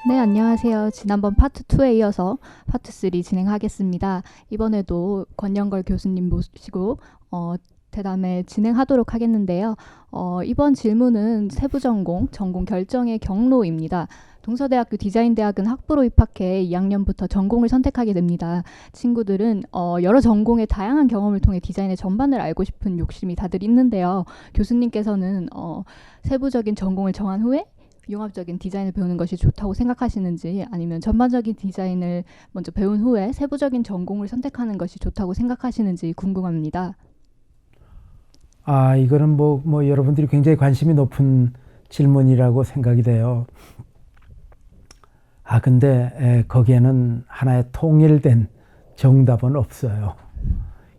네, 안녕하세요. 지난번 파트 2에 이어서 파트 3 진행하겠습니다. 이번에도 권영걸 교수님 모시고 대담에 진행하도록 하겠는데요. 이번 질문은 세부전공, 전공 결정의 경로입니다. 동서대학교 디자인대학은 학부로 입학해 2학년부터 전공을 선택하게 됩니다. 친구들은 여러 전공의 다양한 경험을 통해 디자인의 전반을 알고 싶은 욕심이 다들 있는데요. 교수님께서는 세부적인 전공을 정한 후에 융합적인 디자인을 배우는 것이 좋다고 생각하시는지, 아니면 전반적인 디자인을 먼저 배운 후에 세부적인 전공을 선택하는 것이 좋다고 생각하시는지 궁금합니다. 이거는 뭐 여러분들이 굉장히 관심이 높은 질문이라고 생각이 돼요. 근데 거기에는 하나의 통일된 정답은 없어요.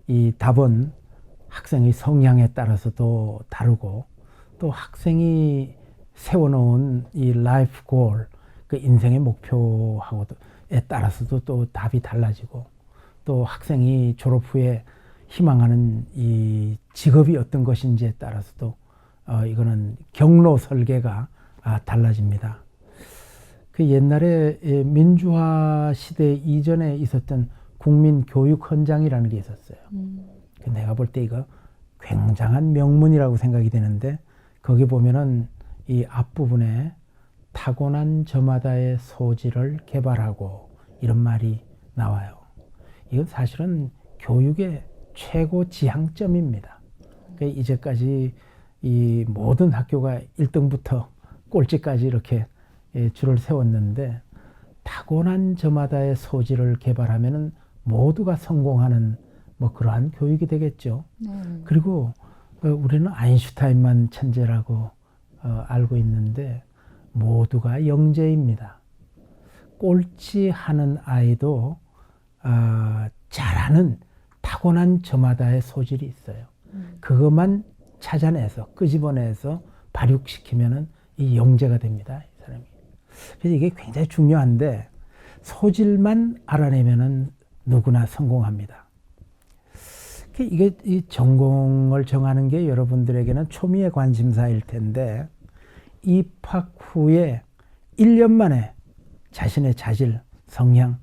이 답은 학생의 성향에 따라서도 다르고, 또 학생이 세워놓은 이 라이프 골, 그 인생의 목표하고에 따라서도 또 답이 달라지고, 또 학생이 졸업 후에 희망하는 이 직업이 어떤 것인지에 따라서도 이거는 경로 설계가 달라집니다. 그 옛날에 민주화 시대 이전에 있었던 국민교육헌장이라는 게 있었어요. 내가 볼 때 이거 굉장한 명문이라고 생각이 되는데, 거기 보면은 이 앞부분에 타고난 저마다의 소질을 개발하고 이런 말이 나와요. 이건 사실은 교육의 최고 지향점입니다. 그러니까 이제까지 이 모든 학교가 1등부터 꼴찌까지 이렇게 줄을 세웠는데, 타고난 저마다의 소질을 개발하면은 모두가 성공하는 뭐 그러한 교육이 되겠죠. 그리고 우리는 아인슈타인만 천재라고 알고 있는데, 모두가 영재입니다. 꼴찌하는 아이도 잘하는 타고난 저마다의 소질이 있어요. 그것만 찾아내서 끄집어내서 발육시키면은 이 영재가 됩니다, 이 사람이. 그래서 이게 굉장히 중요한데, 소질만 알아내면은 누구나 성공합니다. 이게 이 전공을 정하는 게 여러분들에게는 초미의 관심사일 텐데, 입학 후에 1년 만에 자신의 자질, 성향,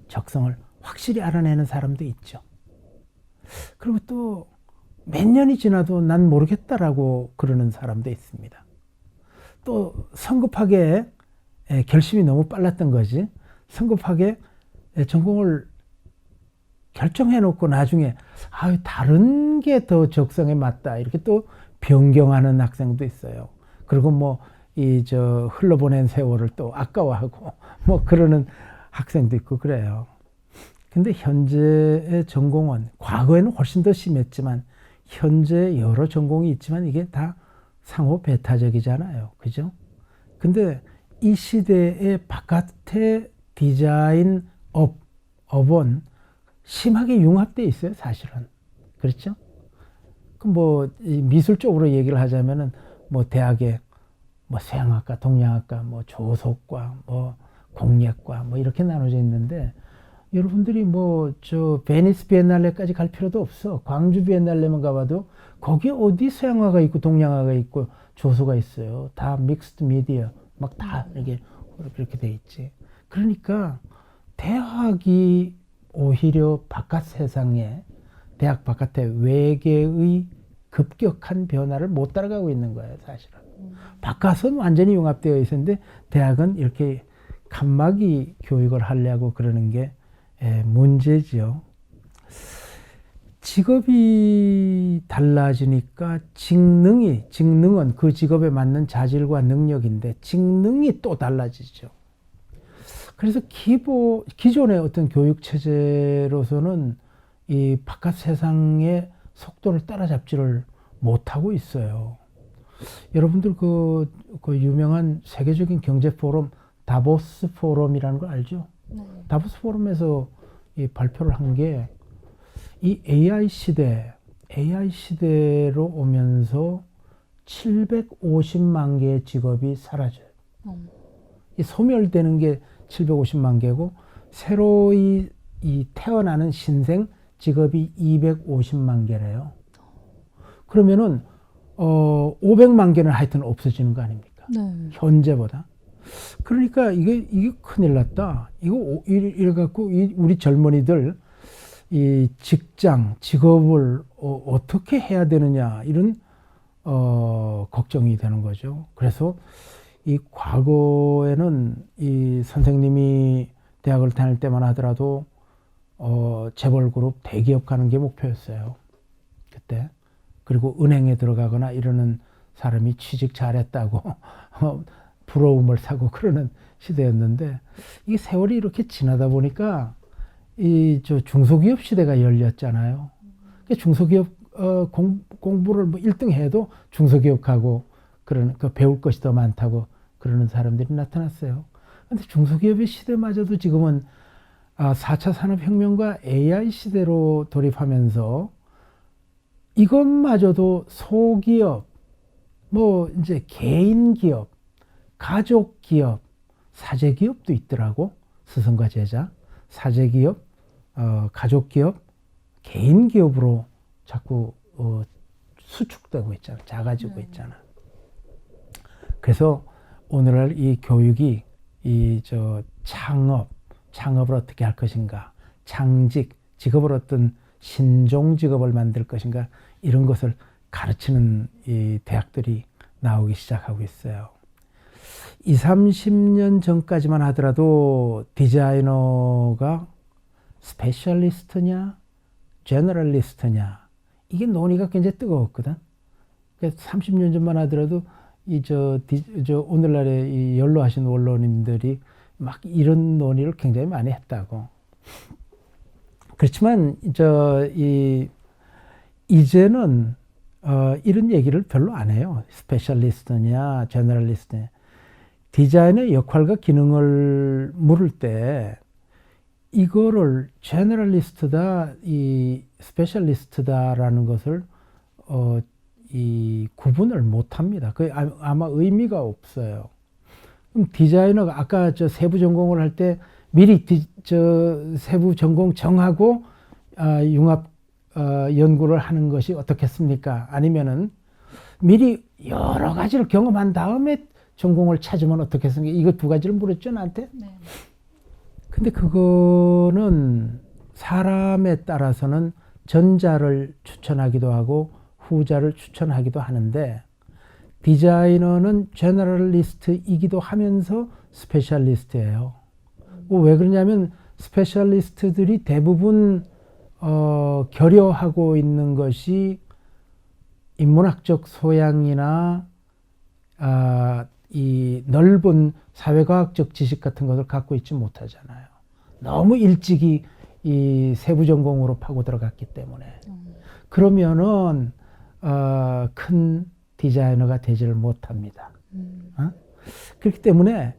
적성을 확실히 알아내는 사람도 있죠. 그리고 또 몇 년이 지나도 난 모르겠다라고 그러는 사람도 있습니다. 또 성급하게 결심이 너무 빨랐던 거지, 성급하게 전공을 결정해 놓고 나중에 다른 게 더 적성에 맞다 이렇게 또 변경하는 학생도 있어요. 그리고 뭐 흘러보낸 세월을 또 아까워하고 뭐 그러는 학생도 있고 그래요. 근데 현재의 전공은, 과거에는 훨씬 더 심했지만 현재 여러 전공이 있지만 이게 다 상호 배타적이잖아요. 그죠? 근데 이 시대의 바깥의 디자인 업은 심하게 융합되어 있어요, 사실은. 그렇죠? 뭐 미술 쪽으로 얘기를 하자면은 뭐 대학에 뭐 서양학과, 동양학과, 뭐 조속과, 뭐 공예과, 뭐 이렇게 나눠져 있는데, 여러분들이 베니스 비엔날레까지 갈 필요도 없어. 광주 비엔날레만 가봐도 거기 어디 서양화가 있고 동양화가 있고 조소가 있어요. 다 믹스드 미디어, 막 다 이렇게 돼 있지. 그러니까 대학이 오히려 바깥 세상에, 대학 바깥의 외계의 급격한 변화를 못 따라가고 있는 거예요, 사실은. 바깥은 완전히 융합되어 있었는데 대학은 이렇게 칸막이 교육을 하려고 그러는 게 문제죠. 직업이 달라지니까 직능은 그 직업에 맞는 자질과 능력인데 직능이 또 달라지죠. 그래서 기존의 어떤 교육 체제로서는 이 바깥 세상의 속도를 따라잡지를 못하고 있어요. 여러분들 그 유명한 세계적인 경제 포럼, 다보스 포럼이라는 거 알죠? 네. 다보스 포럼에서 이 발표를 한 게, 이 AI 시대로 오면서 750만 개의 직업이 사라져요. 이 소멸되는 게 750만 개고, 새로이 태어나는 신생 직업이 250만 개래요. 그러면은 500만 개는 하여튼 없어지는 거 아닙니까? 네. 현재보다. 그러니까 이게 큰일 났다. 이래 갖고 우리 젊은이들 이 직장, 직업을 어떻게 해야 되느냐 이런 걱정이 되는 거죠. 그래서 이 과거에는 이 선생님이 대학을 다닐 때만 하더라도 재벌 그룹 대기업 가는 게 목표였어요. 그때. 그리고 은행에 들어가거나 이러는 사람이 취직 잘했다고 부러움을 사고 그러는 시대였는데 이 세월이 이렇게 지나다 보니까 저 중소기업 시대가 열렸잖아요. 중소기업 공부를 뭐 1등 해도 중소기업 가고 그러는 배울 것이 더 많다고 그러는 사람들이 나타났어요. 근데 중소기업의 시대마저도 지금은 4차 산업혁명과 AI 시대로 돌입하면서 이것마저도 소기업, 뭐 이제 개인기업, 가족기업, 사제기업도 있더라고. 스승과 제자, 사제기업, 가족기업, 개인기업으로 자꾸 수축되고 있잖아. 작아지고 있잖아. 그래서 오늘날 이 교육이 창업을 어떻게 할 것인가, 창직, 직업을 어떤 신종 직업을 만들 것인가 이런 것을 가르치는 이 대학들이 나오기 시작하고 있어요. 20, 30년 전까지만 하더라도 디자이너가 스페셜리스트냐, 제너럴리스트냐 이게 논의가 굉장히 뜨거웠거든. 그러니까 30년 전만 하더라도 오늘날의 이 연로하신 원로님들이 막 이런 논의를 굉장히 많이 했다고. 그렇지만 이제는 이런 얘기를 별로 안 해요. 스페셜리스트냐, 제너럴리스트냐. 디자인의 역할과 기능을 물을 때 이거를 제너럴리스트다, 이 스페셜리스트다라는 것을 이 구분을 못 합니다. 그 아마 의미가 없어요. 그럼 디자이너가 아까 세부 전공을 할 때 미리 세부 전공 정하고 융합 연구를 하는 것이 어떻겠습니까? 아니면은 미리 여러 가지를 경험한 다음에 전공을 찾으면 어떻겠습니까? 이거 두 가지를 물었죠, 나한테? 네. 근데 그거는 사람에 따라서는 전자를 추천하기도 하고 후자를 추천하기도 하는데 디자이너는 제너럴리스트이기도 하면서 스페셜리스트예요. 왜 그러냐면 스페셜리스트들이 대부분 결여하고 있는 것이 인문학적 소양이나 이 넓은 사회과학적 지식 같은 것을 갖고 있지 못하잖아요. 너무 일찍이 이 세부 전공으로 파고 들어갔기 때문에. 그러면은 큰 디자이너가 되지를 못합니다. 그렇기 때문에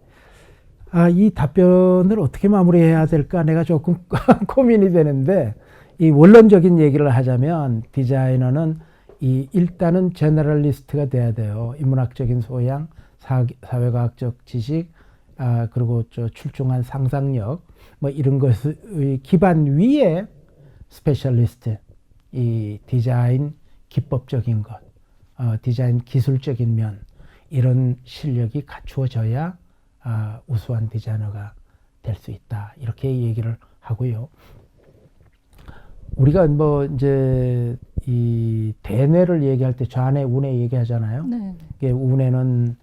이 답변을 어떻게 마무리해야 될까 내가 조금 고민이 되는데 이 원론적인 얘기를 하자면 디자이너는 일단은 제너럴리스트가 돼야 돼요. 인문학적인 소양, 사회과학적 지식, 그리고 출중한 상상력 뭐 이런 것의 기반 위에 스페셜리스트, 이 디자인 기법적인 것, 디자인 기술적인 면 이런 실력이 갖추어져야 우수한 디자이너가 될 수 있다. 이렇게 얘기를 하고요. 우리가 뭐 이제 이 대뇌를 얘기할 때 좌뇌, 우뇌 얘기하잖아요. 네. 이게 우뇌는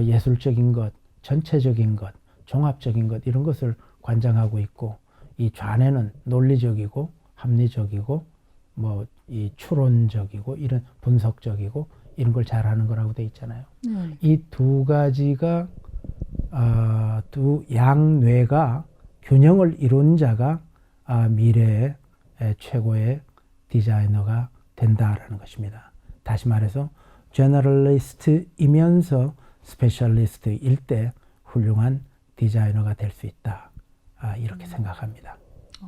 예술적인 것, 전체적인 것, 종합적인 것 이런 것을 관장하고 있고 이 좌뇌는 논리적이고 합리적이고 뭐 이 추론적이고 이런 분석적이고 이런 걸 잘하는 거라고 돼 있잖아요. 이 두 가지가 두 양뇌가 균형을 이룬 자가 미래의 최고의 디자이너가 된다라는 것입니다. 다시 말해서 제너럴리스트이면서 스페셜리스트일 때 훌륭한 디자이너가 될 수 있다. 이렇게 생각합니다.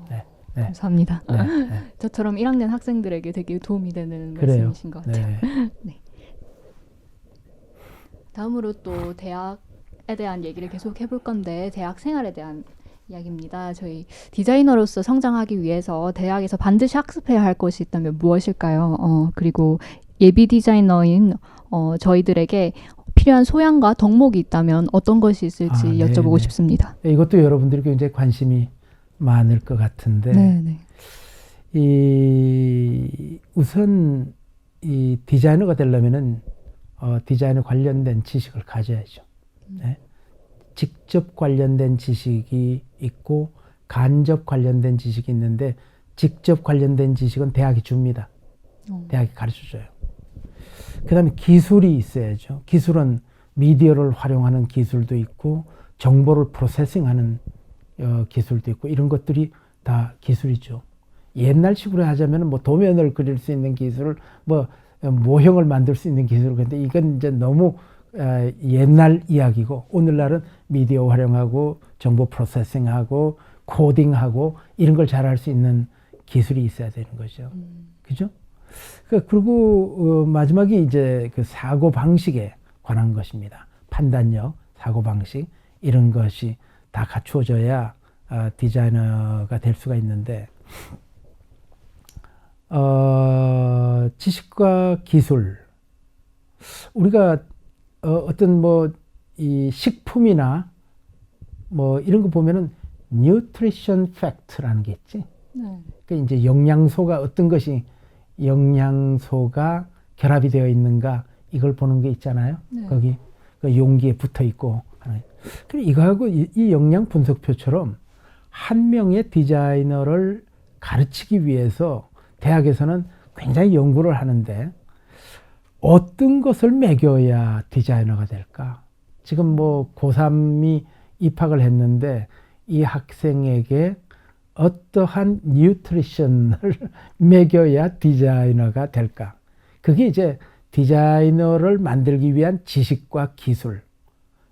네. 네. 감사합니다. 네. 네. 저처럼 1학년 학생들에게 되게 도움이 되는 말씀이신 것 같아요. 네. 네. 다음으로 또 대학에 대한 얘기를 계속 해볼 건데 대학 생활에 대한 이야기입니다. 저희 디자이너로서 성장하기 위해서 대학에서 반드시 학습해야 할 것이 있다면 무엇일까요? 그리고 예비 디자이너인 저희들에게 필요한 소양과 덕목이 있다면 어떤 것이 있을지 여쭤보고 네네. 싶습니다. 이것도 여러분들이 굉장히 관심이 많을 것 같은데 네. 우선 이 디자이너가 되려면은 디자인에 관련된 지식을 가져야죠. 네? 직접 관련된 지식이 있고 간접 관련된 지식이 있는데 직접 관련된 지식은 대학이 줍니다. 대학이 가르쳐줘요. 그 다음에 기술이 있어야죠. 기술은 미디어를 활용하는 기술도 있고 정보를 프로세싱하는 기술도 있고 이런 것들이 다 기술이죠. 옛날식으로 하자면 뭐 도면을 그릴 수 있는 기술, 뭐 모형을 만들 수 있는 기술, 근데 이건 이제 너무 옛날 이야기고 오늘날은 미디어 활용하고 정보 프로세싱하고 코딩하고 이런 걸 잘할 수 있는 기술이 있어야 되는 거죠. 그죠? 그리고 마지막이 이제 그 사고 방식에 관한 것입니다. 판단력, 사고 방식 이런 것이 다 갖추어져야 디자이너가 될 수가 있는데 지식과 기술 우리가 어떤 뭐 이 식품이나 뭐 이런 거 보면은 nutrition fact라는 게 있지. 그러니까 이제 영양소가 어떤 것이 영양소가 결합이 되어 있는가 이걸 보는 게 있잖아요. 거기 그 용기에 붙어 있고 하는. 이거하고 이 영양 분석표처럼 한 명의 디자이너를 가르치기 위해서 대학에서는 굉장히 연구를 하는데 어떤 것을 매겨야 디자이너가 될까? 지금 뭐 고3이 입학을 했는데 이 학생에게 어떠한 뉴트리션을 먹여야 디자이너가 될까? 그게 이제 디자이너를 만들기 위한 지식과 기술,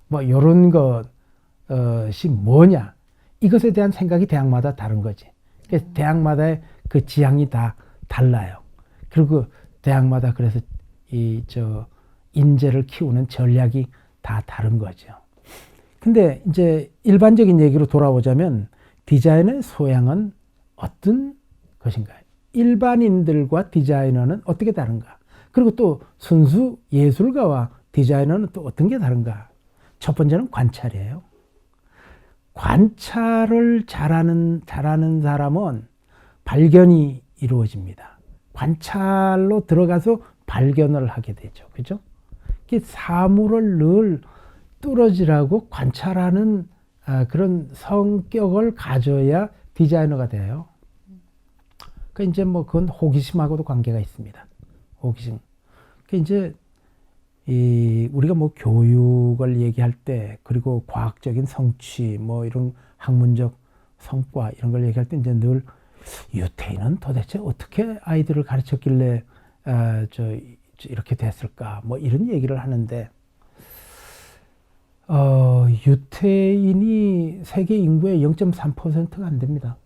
뭐 이런 것이 뭐냐? 이것에 대한 생각이 대학마다 다른 거지. 그래서 대학마다의 그 지향이 다 달라요. 그리고 대학마다 그래서 인재를 키우는 전략이 다 다른 거죠. 근데 이제 일반적인 얘기로 돌아오자면 디자인의 소양은 어떤 것인가? 일반인들과 디자이너는 어떻게 다른가? 그리고 또 순수 예술가와 디자이너는 또 어떤 게 다른가? 첫 번째는 관찰이에요. 관찰을 잘하는 사람은 발견이 이루어집니다. 관찰로 들어가서 발견을 하게 되죠. 그죠? 사물을 늘 뚫어지라고 관찰하는 그런 성격을 가져야 디자이너가 돼요. 그 이제 뭐 그건 호기심하고도 관계가 있습니다. 호기심. 그 이제 우리가 뭐 교육을 얘기할 때 그리고 과학적인 성취 뭐 이런 학문적 성과 이런 걸 얘기할 때 이제 늘 유태인은 도대체 어떻게 아이들을 가르쳤길래 이렇게 됐을까 뭐 이런 얘기를 하는데 유태인이 세계 인구의 0.3%가 안 됩니다.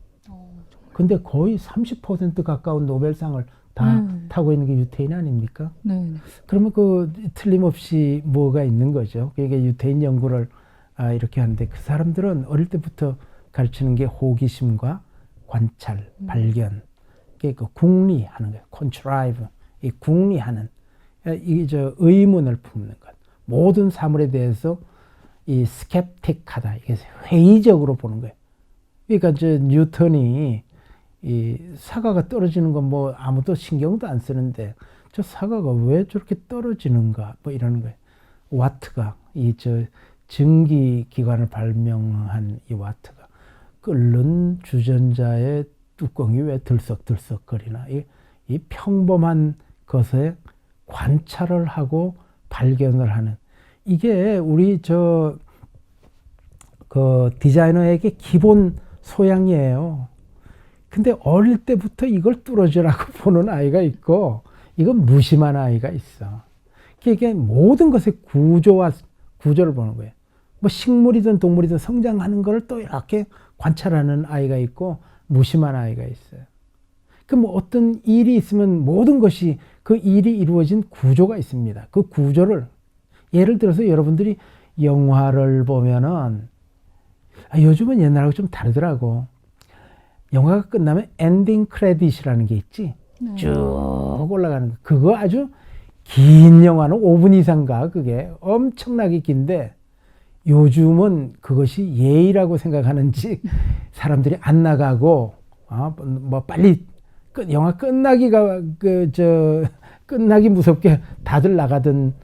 근데 거의 30% 가까운 노벨상을 다 타고 있는 게 유태인 아닙니까? 그러면 그 틀림없이 뭐가 있는 거죠. 그러니까 유태인 연구를 이렇게 하는데 그 사람들은 어릴 때부터 가르치는 게 호기심과 관찰, 발견, 그 궁리하는 거예요. contrive, 이 궁리하는, 이게 의문을 품는 것. 모든 사물에 대해서 이 스캡틱하다, 이게 회의적으로 보는 거예요. 그러니까 뉴턴이 이 사과가 떨어지는 건 뭐 아무도 신경도 안 쓰는데 저 사과가 왜 저렇게 떨어지는가 뭐 이러는 거예요. 와트가 증기 기관을 발명한 이 와트가 끓는 주전자의 뚜껑이 왜 들썩들썩거리나 이 평범한 것에 관찰을 하고 발견을 하는 이게 우리 그 디자이너에게 기본 소양이에요. 근데 어릴 때부터 이걸 뚫어주라고 보는 아이가 있고 이건 무심한 아이가 있어. 이게 모든 것의 구조를 보는 거예요. 뭐 식물이든 동물이든 성장하는 걸 또 이렇게 관찰하는 아이가 있고 무심한 아이가 있어요. 그 뭐 어떤 일이 있으면 모든 것이 그 일이 이루어진 구조가 있습니다. 그 구조를 예를 들어서 여러분들이 영화를 보면은 요즘은 옛날하고 좀 다르더라고. 영화가 끝나면 엔딩 크레딧이라는 게 있지. 쭉 올라가는 거. 그거 아주 긴 영화는 5분 이상가 그게 엄청나게 긴데 요즘은 그것이 예의라고 생각하는지 사람들이 안 나가고 뭐 빨리 영화 끝나기가 끝나기 무섭게 다들 나가던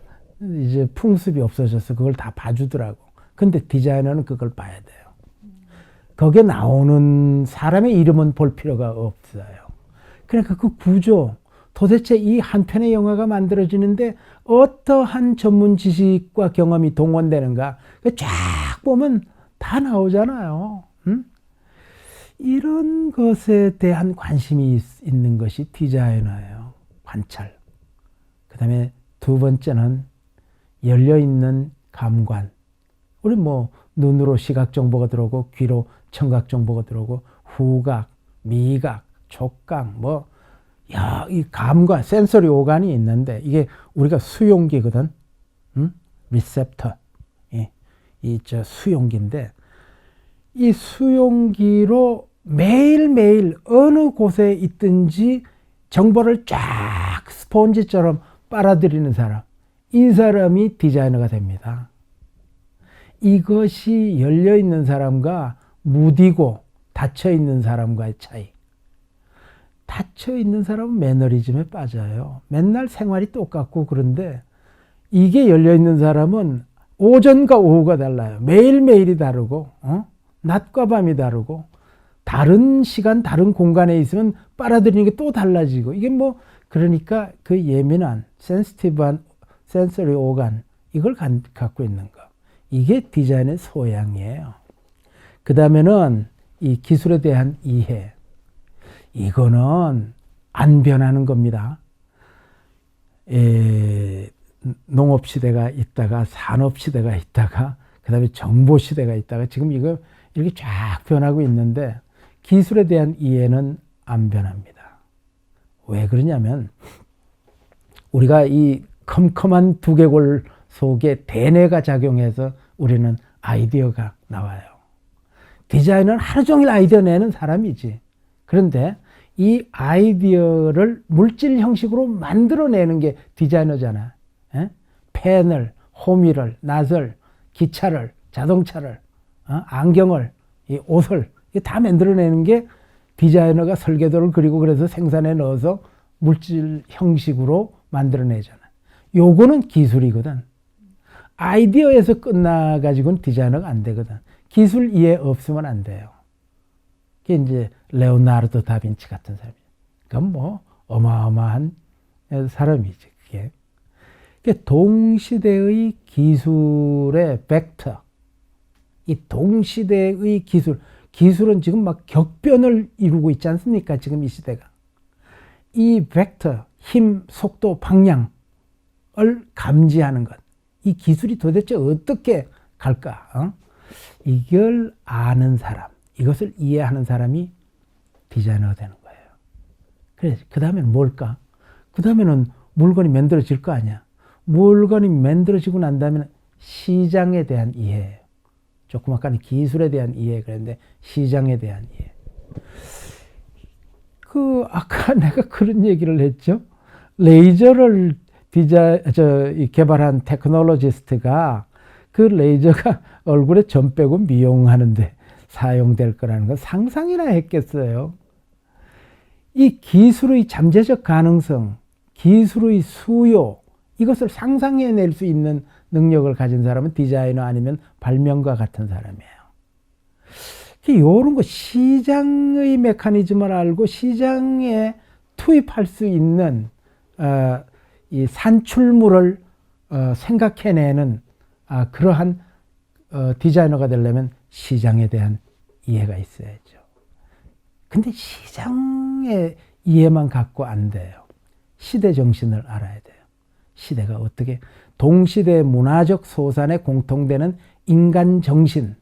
이제 풍습이 없어져서 그걸 다 봐주더라고. 근데 디자이너는 그걸 봐야 돼요. 거기에 나오는 사람의 이름은 볼 필요가 없어요. 그러니까 그 구조, 도대체 이 한 편의 영화가 만들어지는데 어떠한 전문 지식과 경험이 동원되는가? 쫙 보면 다 나오잖아요. 응? 이런 것에 대한 관심이 있는 것이 디자이너예요. 관찰. 그 다음에 두 번째는 열려있는 감관. 우리 뭐 눈으로 시각 정보가 들어오고 귀로 청각 정보가 들어오고 후각, 미각, 촉각 이 감관, 센서리 오간이 있는데 이게 우리가 수용기거든. 리셉터. 수용기인데 이 수용기로 매일매일 어느 곳에 있든지 정보를 쫙 스폰지처럼 빨아들이는 사람. 이 사람이 디자이너가 됩니다. 이것이 열려있는 사람과 무디고 닫혀있는 사람과의 차이. 닫혀있는 사람은 매너리즘에 빠져요. 맨날 생활이 똑같고 그런데 이게 열려있는 사람은 오전과 오후가 달라요. 매일매일이 다르고 낮과 밤이 다르고 다른 시간 다른 공간에 있으면 빨아들이는 게 또 달라지고 이게 그러니까 그 예민한 센시티브한 센서리 오간 이걸 갖고 있는 거. 이게 디자인의 소양이에요. 그 다음에는 이 기술에 대한 이해. 이거는 안 변하는 겁니다. 농업시대가 있다가 산업시대가 있다가 그 다음에 정보시대가 있다가 지금 이거 이렇게 쫙 변하고 있는데 기술에 대한 이해는 안 변합니다. 왜 그러냐면 우리가 이 컴컴한 두개골 속에 대뇌가 작용해서 우리는 아이디어가 나와요. 디자이너는 하루 종일 아이디어 내는 사람이지. 그런데 이 아이디어를 물질 형식으로 만들어내는 게 디자이너잖아. 펜을, 호미를, 낫을, 기차를, 자동차를, 안경을, 이 옷을 다 만들어내는 게 디자이너가 설계도를 그리고 그래서 생산에 넣어서 물질 형식으로 만들어내잖아. 요거는 기술이거든. 아이디어에서 끝나가지고는 디자이너가 안 되거든. 기술 이해 없으면 안 돼요. 그게 이제 레오나르도 다빈치 같은 사람이에요. 그건 어마어마한 사람이지, 그게. 동시대의 기술의 벡터. 이 동시대의 기술은 지금 막 격변을 이루고 있지 않습니까? 지금 이 시대가. 이 벡터, 힘, 속도, 방향을 감지하는 것. 이 기술이 도대체 어떻게 갈까? 이걸 아는 사람, 이것을 이해하는 사람이 디자이너가 되는 거예요. 그래, 그 다음에는 뭘까? 그 다음에는 물건이 만들어질 거 아니야. 물건이 만들어지고 난 다음에는 시장에 대한 이해예요. 조금 아까는 기술에 대한 이해 그랬는데 시장에 대한 이해. 아까 내가 그런 얘기를 했죠. 레이저를 개발한 테크놀로지스트가 그 레이저가 얼굴에 점 빼고 미용하는데 사용될 거라는 건 상상이나 했겠어요. 이 기술의 잠재적 가능성, 기술의 수요, 이것을 상상해낼 수 있는 능력을 가진 사람은 디자이너 아니면 발명가 같은 사람이에요. 이런 거 시장의 메커니즘을 알고 시장에 투입할 수 있는 이 산출물을 생각해내는 그러한 디자이너가 되려면 시장에 대한 이해가 있어야죠. 근데 시장의 이해만 갖고 안 돼요. 시대 정신을 알아야 돼요. 시대가 어떻게 동시대 문화적 소산에 공통되는 인간 정신,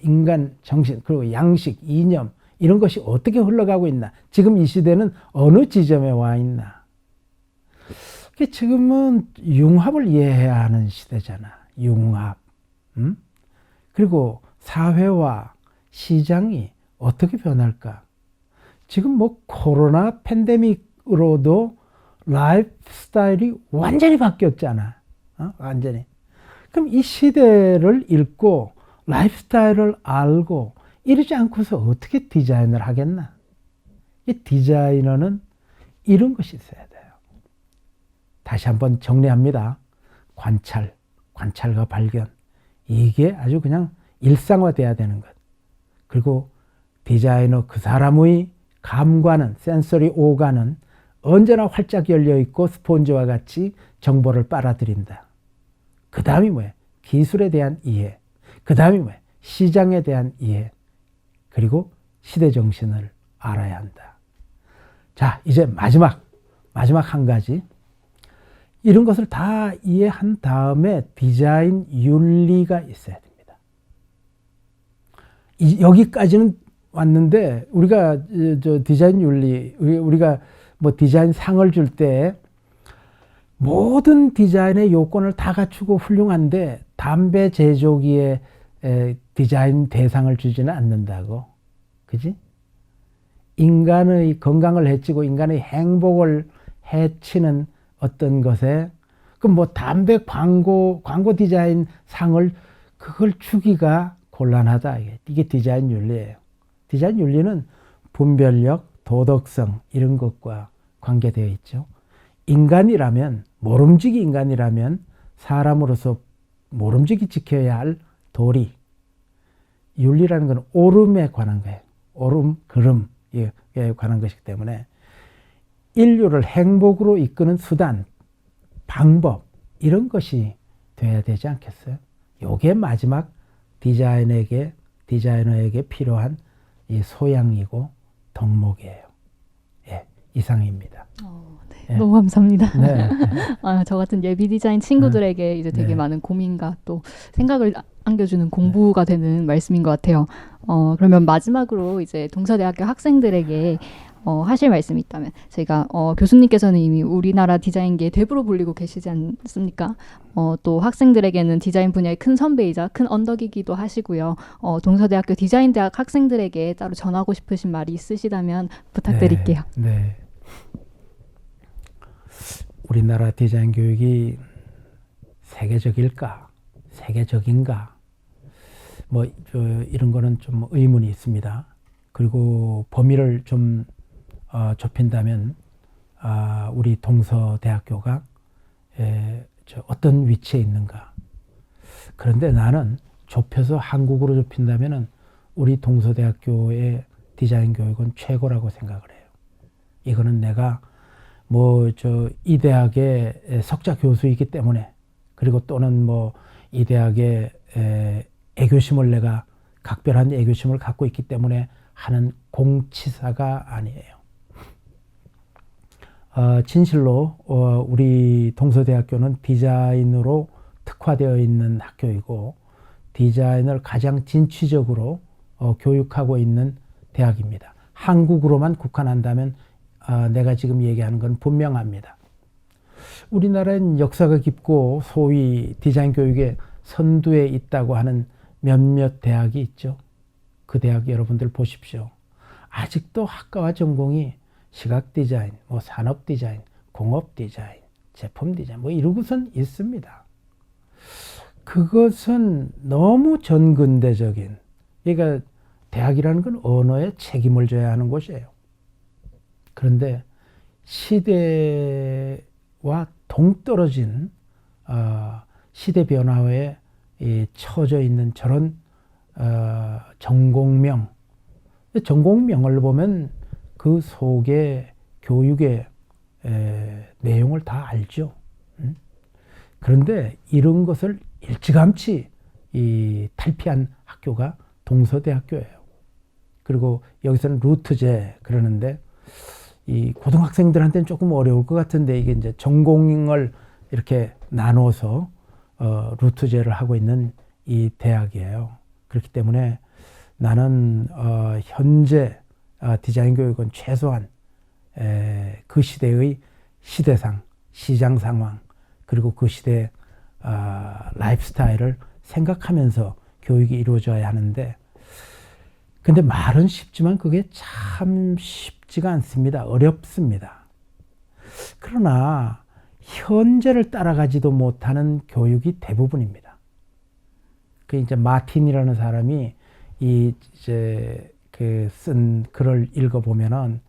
인간 정신 그리고 양식, 이념 이런 것이 어떻게 흘러가고 있나, 지금 이 시대는 어느 지점에 와 있나. 지금은 융합을 이해해야 하는 시대잖아. 융합. 그리고 사회와 시장이 어떻게 변할까. 지금 코로나 팬데믹으로도 라이프 스타일이 완전히 바뀌었잖아. 완전히. 그럼 이 시대를 읽고 라이프 스타일을 알고 이러지 않고서 어떻게 디자인을 하겠나? 이 디자이너는 이런 것이 있어야 돼요. 다시 한번 정리합니다. 관찰, 관찰과 발견. 이게 아주 그냥 일상화돼야 되는 것. 그리고 디자이너 그 사람의 감관은, 센서리 오간은 언제나 활짝 열려 있고 스폰지와 같이 정보를 빨아들인다. 그 다음이 뭐예요? 기술에 대한 이해. 그 다음이 뭐예요? 시장에 대한 이해. 그리고 시대 정신을 알아야 한다. 자, 이제 마지막 한 가지. 이런 것을 다 이해한 다음에 디자인 윤리가 있어야 됩니다. 여기까지는 왔는데 우리가 저 디자인 윤리, 우리가 뭐 디자인 상을 줄 때 모든 디자인의 요건을 다 갖추고 훌륭한데 담배 제조기에 디자인 대상을 주지는 않는다고. 그지? 인간의 건강을 해치고 인간의 행복을 해치는 어떤 것에 그 뭐 담배 광고 디자인 상을 그걸 주기가 곤란하다. 이게 디자인 윤리예요. 디자인 윤리는 분별력, 도덕성 이런 것과 관계되어 있죠. 인간이라면, 모름지기 인간이라면 사람으로서 모름지기 지켜야 할 도리. 윤리라는 건 옳음에 관한 거예요. 옳음, 그름에 관한 것이기 때문에 인류를 행복으로 이끄는 수단, 방법 이런 것이 돼야 되지 않겠어요? 요게 마지막 디자이너에게 필요한 이 소양이고 덕목이에요. 예, 이상입니다. 네, 예. 너무 감사합니다. 네. 저 같은 예비 디자인 친구들에게 이제 되게 네. 많은 고민과 또 생각을 안겨주는 공부가 되는 말씀인 것 같아요. 그러면 마지막으로 이제 동서대학교 학생들에게 하실 말씀이 있다면, 저희가 교수님께서는 이미 우리나라 디자인계에 대부로 불리고 계시지 않습니까? 또 학생들에게는 디자인 분야의 큰 선배이자 큰 언덕이기도 하시고요. 동서대학교 디자인대학 학생들에게 따로 전하고 싶으신 말이 있으시다면 부탁드릴게요. 네. 우리나라 디자인 교육이 세계적일까? 세계적인가? 뭐 이런 거는 좀 의문이 있습니다. 그리고 범위를 좀 좁힌다면 우리 동서대학교가 어떤 위치에 있는가. 그런데 나는 좁혀서 한국으로 좁힌다면 우리 동서대학교의 디자인 교육은 최고라고 생각을 해요. 이거는 내가 이 대학의 석자 교수이기 때문에, 그리고 또는 이 대학의 애교심을 내가 각별한 애교심을 갖고 있기 때문에 하는 공치사가 아니에요. 진실로 우리 동서대학교는 디자인으로 특화되어 있는 학교이고 디자인을 가장 진취적으로 교육하고 있는 대학입니다. 한국으로만 국한한다면 내가 지금 얘기하는 건 분명합니다. 우리나라엔 역사가 깊고 소위 디자인 교육의 선두에 있다고 하는 몇몇 대학이 있죠. 그 대학 여러분들 보십시오. 아직도 학과와 전공이 시각 디자인, 산업 디자인, 공업 디자인, 제품 디자인 이러고선 있습니다. 그것은 너무 전근대적인, 그러니까 대학이라는 건 언어에 책임을 져야 하는 곳이에요. 그런데 시대와 동떨어진 시대 변화에 처져 있는 저런 전공명을 보면 그 속에 교육의 내용을 다 알죠. 그런데 이런 것을 일찌감치 탈피한 학교가 동서대학교예요. 그리고 여기서는 루트제 그러는데 이 고등학생들한테는 조금 어려울 것 같은데 이게 이제 전공을 이렇게 나눠서 루트제를 하고 있는 이 대학이에요. 그렇기 때문에 나는 현재 디자인 교육은 최소한 그 시대의 시대상, 시장 상황, 그리고 그 시대의 라이프 스타일을 생각하면서 교육이 이루어져야 하는데, 근데 말은 쉽지만 그게 참 쉽지가 않습니다. 어렵습니다. 그러나 현재를 따라가지도 못하는 교육이 대부분입니다. 그 이제 마틴이라는 사람이 이 이제 그 쓴 글을 읽어보면은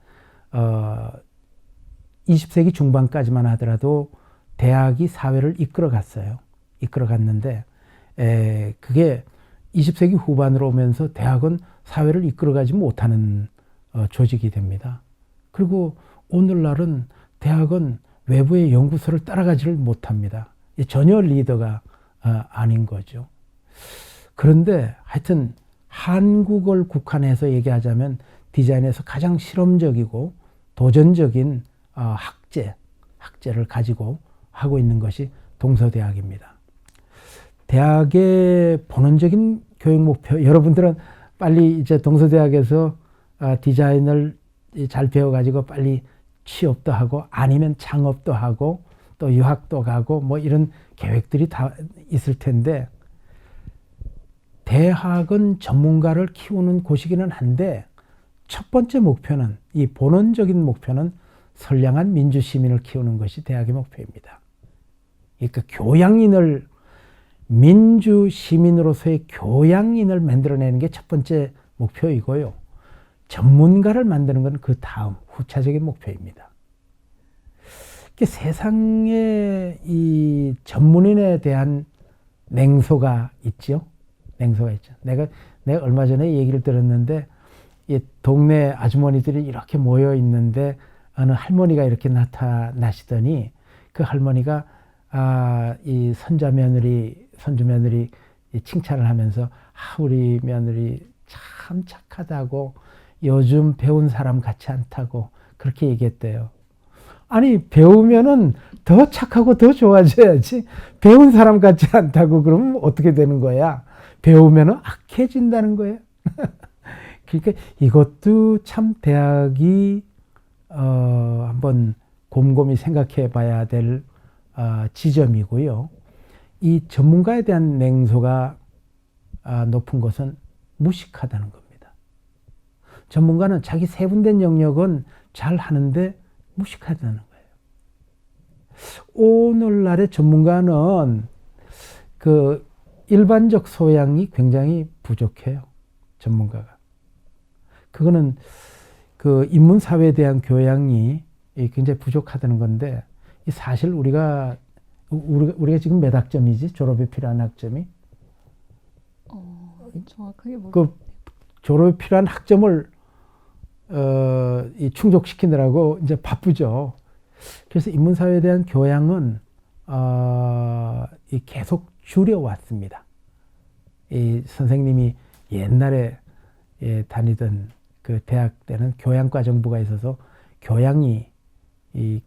20세기 중반까지만 하더라도 대학이 사회를 이끌어갔어요. 이끌어갔는데 그게 20세기 후반으로 오면서 대학은 사회를 이끌어가지 못하는 조직이 됩니다. 그리고 오늘날은 대학은 외부의 연구소를 따라가지를 못합니다. 전혀 리더가 아닌 거죠. 그런데 하여튼 한국을 국한해서 얘기하자면 디자인에서 가장 실험적이고 도전적인 학제를 가지고 하고 있는 것이 동서대학입니다. 대학의 본원적인 교육 목표, 여러분들은 빨리 이제 동서대학에서 디자인을 잘 배워가지고 빨리 취업도 하고 아니면 창업도 하고 또 유학도 가고 뭐 이런 계획들이 다 있을 텐데, 대학은 전문가를 키우는 곳이기는 한데 첫 번째 목표는, 이 본원적인 목표는 선량한 민주시민을 키우는 것이 대학의 목표입니다. 그러니까 교양인을, 민주시민으로서의 교양인을 만들어내는 게 첫 번째 목표이고요. 전문가를 만드는 건 그 다음 후차적인 목표입니다. 세상에 이 전문인에 대한 냉소가 있죠. 냉소가 있죠. 내가 얼마 전에 얘기를 들었는데, 이 동네 아주머니들이 이렇게 모여 있는데 어느 할머니가 이렇게 나타나시더니 그 할머니가 이 손주 며느리 칭찬을 하면서 우리 며느리 참 착하다고, 요즘 배운 사람 같지 않다고 그렇게 얘기했대요. 아니, 배우면은 더 착하고 더 좋아져야지, 배운 사람 같지 않다고 그러면 어떻게 되는 거야? 배우면은 악해진다는 거예요. 그러니까 이것도 참 대학이 한번 곰곰이 생각해 봐야 될 지점이고요. 이 전문가에 대한 냉소가 높은 것은 무식하다는 겁니다. 전문가는 자기 세분된 영역은 잘 하는데 무식하다는 거예요. 오늘날의 전문가는 그 일반적 소양이 굉장히 부족해요. 전문가가. 그거는 그 인문사회에 대한 교양이 굉장히 부족하다는 건데, 사실 우리가 지금 몇 학점이지? 졸업에 필요한 학점이? 정확하게 그 졸업에 필요한 학점을 충족시키느라고 이제 바쁘죠. 그래서 인문사회에 대한 교양은 계속 줄여왔습니다. 이 선생님이 옛날에 다니던 그 대학 때는 교양과정부가 있어서 교양이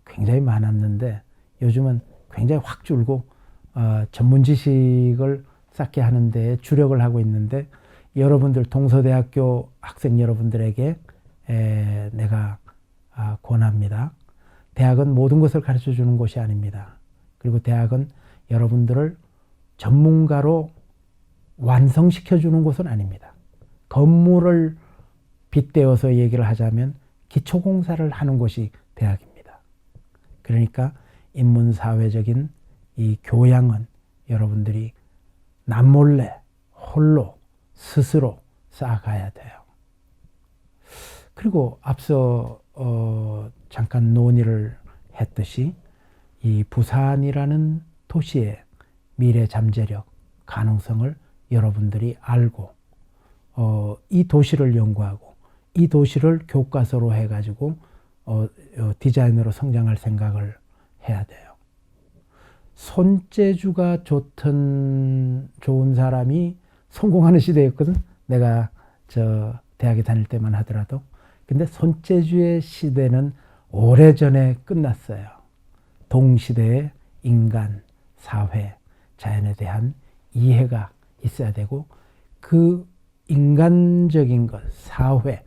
굉장히 많았는데, 요즘은 굉장히 확 줄고 전문 지식을 쌓게 하는 데 주력을 하고 있는데, 여러분들 동서대학교 학생 여러분들에게 내가 권합니다. 대학은 모든 것을 가르쳐 주는 곳이 아닙니다. 그리고 대학은 여러분들을 전문가로 완성시켜 주는 곳은 아닙니다. 건물을 빗대어서 얘기를 하자면 기초공사를 하는 곳이 대학입니다. 그러니까 인문사회적인 이 교양은 여러분들이 남몰래 홀로 스스로 쌓아가야 돼요. 그리고 앞서 잠깐 논의를 했듯이 이 부산이라는 도시의 미래 잠재력, 가능성을 여러분들이 알고 이 도시를 연구하고 이 도시를 교과서로 해가지고 디자이너로 성장할 생각을 해야 돼요. 손재주가 좋은 사람이 성공하는 시대였거든. 내가 대학에 다닐 때만 하더라도. 근데 손재주의 시대는 오래전에 끝났어요. 동시대의 인간, 사회, 자연에 대한 이해가 있어야 되고, 그 인간적인 것, 사회,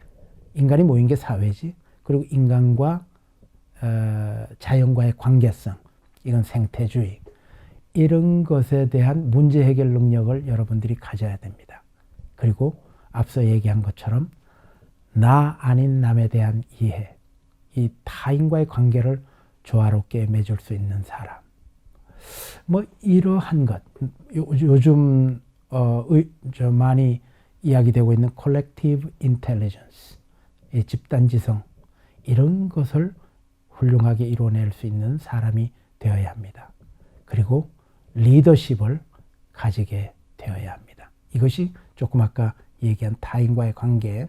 인간이 모인 게 사회지. 그리고 인간과 자연과의 관계성, 이건 생태주의, 이런 것에 대한 문제 해결 능력을 여러분들이 가져야 됩니다. 그리고 앞서 얘기한 것처럼 나 아닌 남에 대한 이해, 이 타인과의 관계를 조화롭게 맺을 수 있는 사람. 뭐 이러한 것, 요즘 많이 이야기되고 있는 collective intelligence, 이 집단지성, 이런 것을 훌륭하게 이뤄낼 수 있는 사람이 되어야 합니다. 그리고 리더십을 가지게 되어야 합니다. 이것이 조금 아까 얘기한 타인과의 관계.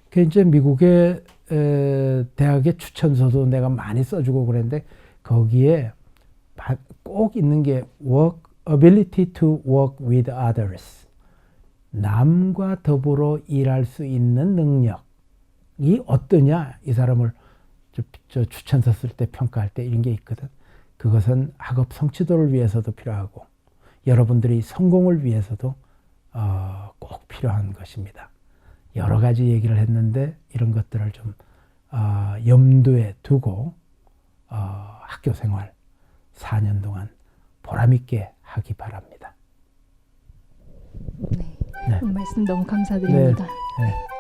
그 이제 미국의 대학의 추천서도 내가 많이 써주고 그랬는데 거기에 꼭 있는 게 ability to work with others. 남과 더불어 일할 수 있는 능력이 어떠냐, 이 사람을 저 추천서 쓸 때 평가할 때 이런 게 있거든. 그것은 학업 성취도를 위해서도 필요하고 여러분들이 성공을 위해서도 꼭 필요한 것입니다. 여러 가지 얘기를 했는데 이런 것들을 좀 염두에 두고 학교 생활 4년 동안 보람있게 하기 바랍니다. 네. 네. 말씀 너무 감사드립니다. 네.